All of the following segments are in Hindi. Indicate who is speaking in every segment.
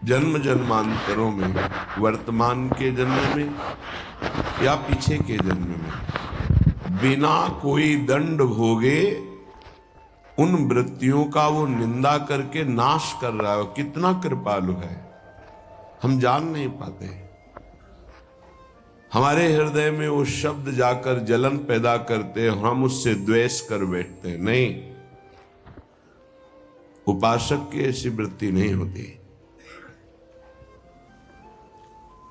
Speaker 1: जन्म जन्मांतरों में, वर्तमान के जन्म में या पीछे के जन्म में, बिना कोई दंड भोगे उन वृत्तियों का वो निंदा करके नाश कर रहा है। कितना कृपालु है, हम जान नहीं पाते। हमारे हृदय में वो शब्द जाकर जलन पैदा करते हैं, हम उससे द्वेष कर बैठते हैं। नहीं, उपासक की ऐसी वृत्ति नहीं होती।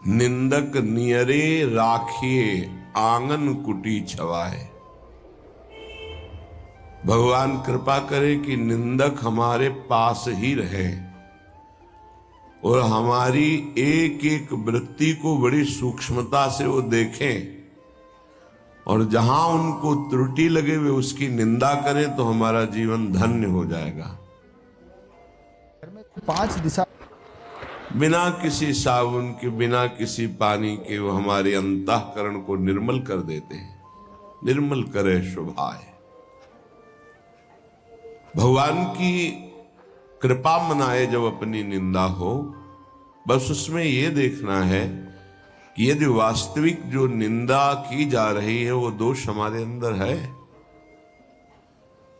Speaker 1: निंदक नियरे राखिए आंगन कुटी छवाए। भगवान कृपा करे कि निंदक हमारे पास ही रहे और हमारी एक एक वृत्ति को बड़ी सूक्ष्मता से वो देखें, और जहां उनको त्रुटि लगे वे उसकी निंदा करें, तो हमारा जीवन धन्य हो जाएगा।
Speaker 2: 5 दिशा
Speaker 1: बिना किसी साबुन के, बिना किसी पानी के वो हमारे अंतःकरण को निर्मल कर देते हैं। निर्मल करे शोभाए। भगवान की कृपा मनाए जब अपनी निंदा हो, बस उसमें यह देखना है कि यदि वास्तविक जो निंदा की जा रही है वो दोष हमारे अंदर है,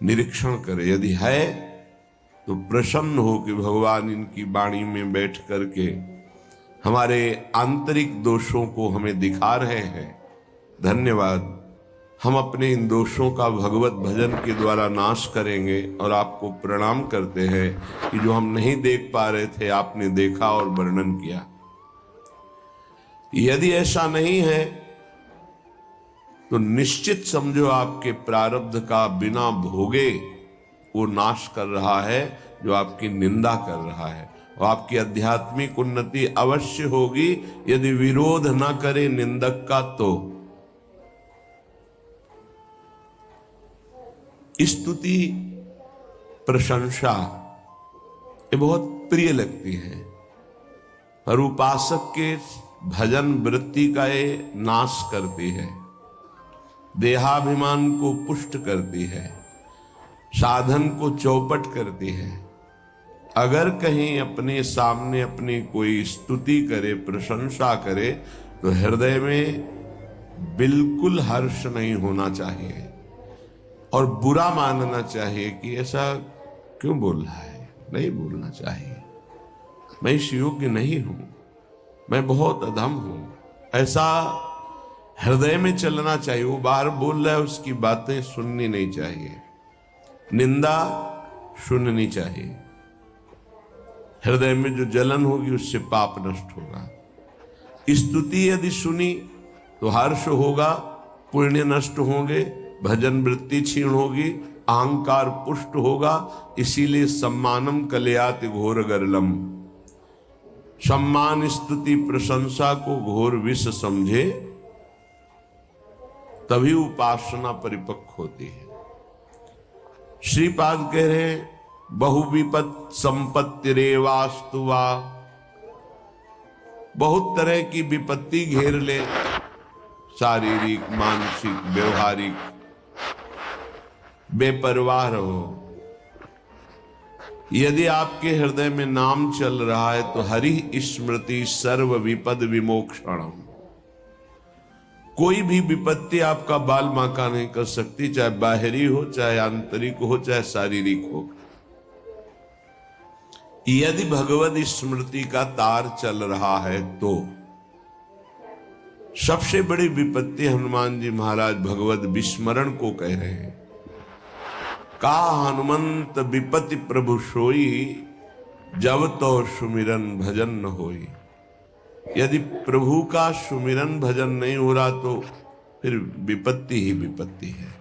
Speaker 1: निरीक्षण करे। यदि है तो प्रसन्न हो कि भगवान इनकी वाणी में बैठ करके हमारे आंतरिक दोषों को हमें दिखा रहे हैं। धन्यवाद। हम अपने इन दोषों का भगवत भजन के द्वारा नाश करेंगे और आपको प्रणाम करते हैं कि जो हम नहीं देख पा रहे थे आपने देखा और वर्णन किया। यदि ऐसा नहीं है तो निश्चित समझो आपके प्रारब्ध का बिना भोगे वो नाश कर रहा है जो आपकी निंदा कर रहा है। और आपकी आध्यात्मिक उन्नति अवश्य होगी यदि विरोध न करे निंदक का। तो स्तुति प्रशंसा ये बहुत प्रिय लगती है, पर उपासक के भजन वृत्ति का ये नाश करती है, देहाभिमान को पुष्ट करती है, साधन को चौपट करती है। अगर कहीं अपने सामने अपनी कोई स्तुति करे, प्रशंसा करे, तो हृदय में बिल्कुल हर्ष नहीं होना चाहिए और बुरा मानना चाहिए कि ऐसा क्यों बोल रहा है। नहीं बोलना चाहिए, मैं इस योग्य नहीं हूं, मैं बहुत अधम हूं, ऐसा हृदय में चलना चाहिए। वो बाहर बोल रहा है उसकी बातें सुननी नहीं चाहिए, निंदा सुननी चाहिए। हृदय में जो जलन होगी उससे पाप नष्ट होगा। स्तुति यदि सुनी तो हर्ष होगा, पुण्य नष्ट होंगे, भजन वृत्ति क्षीण होगी, अहंकार पुष्ट होगा। इसीलिए सम्मानम कलयाति घोर गरलम, सम्मान स्तुति प्रशंसा को घोर विष समझे, तभी उपासना परिपक्व होती है। श्रीपाद कह रहे हैं बहुविपत संपत्ति रेवास्तुवा। बहुत तरह की विपत्ति घेर ले, शारीरिक, मानसिक, व्यवहारिक, बेपरवाह रहो। यदि आपके हृदय में नाम चल रहा है तो हरि स्मृति सर्व विपद विमोक्षणम। कोई भी विपत्ति आपका बाल बांका नहीं कर सकती, चाहे बाहरी हो, चाहे आंतरिक हो, चाहे शारीरिक हो। यदि भगवत स्मृति का तार चल रहा है तो सबसे बड़ी विपत्ति हनुमान जी महाराज भगवत विस्मरण को कह रहे हैं। का हनुमंत विपत्ति प्रभु सोई, जब तो सुमिरन भजन न होई। यदि प्रभु का सुमिरन भजन नहीं हो रहा तो फिर विपत्ति ही विपत्ति है।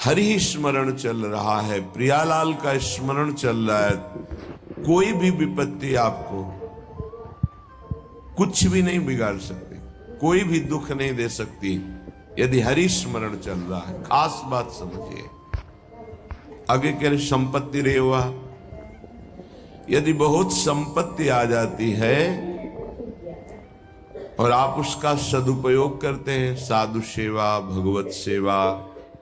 Speaker 1: हरि स्मरण चल रहा है, प्रियालाल का स्मरण चल रहा है, कोई भी विपत्ति आपको कुछ भी नहीं बिगाड़ सकती, कोई भी दुख नहीं दे सकती यदि हरि स्मरण चल रहा है। खास बात समझिए। आगे कह रहे संपत्ति रेवा। यदि बहुत संपत्ति आ जाती है और आप उसका सदुपयोग करते हैं साधु सेवा, भगवत सेवा,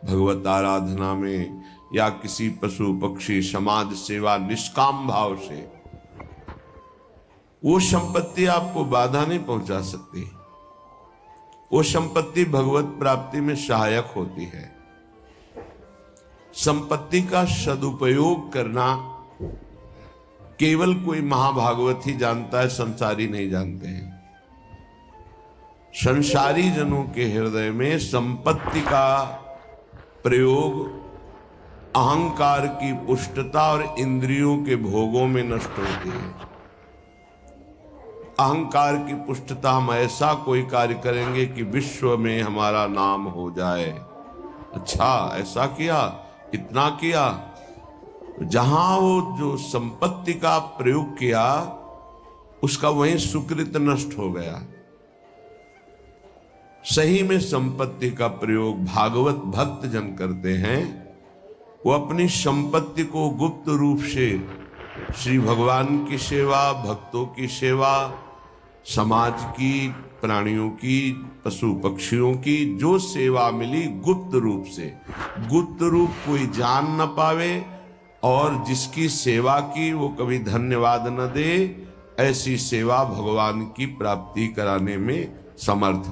Speaker 1: भगवत आराधना में, या किसी पशु पक्षी समाज सेवा निष्काम भाव से, वो संपत्ति आपको बाधा नहीं पहुंचा सकती। वो संपत्ति भगवत प्राप्ति में सहायक होती है। संपत्ति का सदुपयोग करना केवल कोई महाभागवत ही जानता है, संसारी नहीं जानते हैं। संसारी जनों के हृदय में संपत्ति का प्रयोग अहंकार की पुष्टता और इंद्रियों के भोगों में नष्ट होती है। अहंकार की पुष्टता, हम ऐसा कोई कार्य करेंगे कि विश्व में हमारा नाम हो जाए। अच्छा, ऐसा किया, इतना किया। जहां वो जो संपत्ति का प्रयोग किया, उसका वहीं सुकृत नष्ट हो गया। सही में संपत्ति का प्रयोग भागवत भक्त जन करते हैं। वो अपनी संपत्ति को गुप्त रूप से श्री भगवान की सेवा, भक्तों की सेवा, समाज की, प्राणियों की, पशु पक्षियों की जो सेवा मिली गुप्त रूप से, गुप्त रूप कोई जान न पावे और जिसकी सेवा की वो कभी धन्यवाद न दे, ऐसी सेवा भगवान की प्राप्ति कराने में समर्थ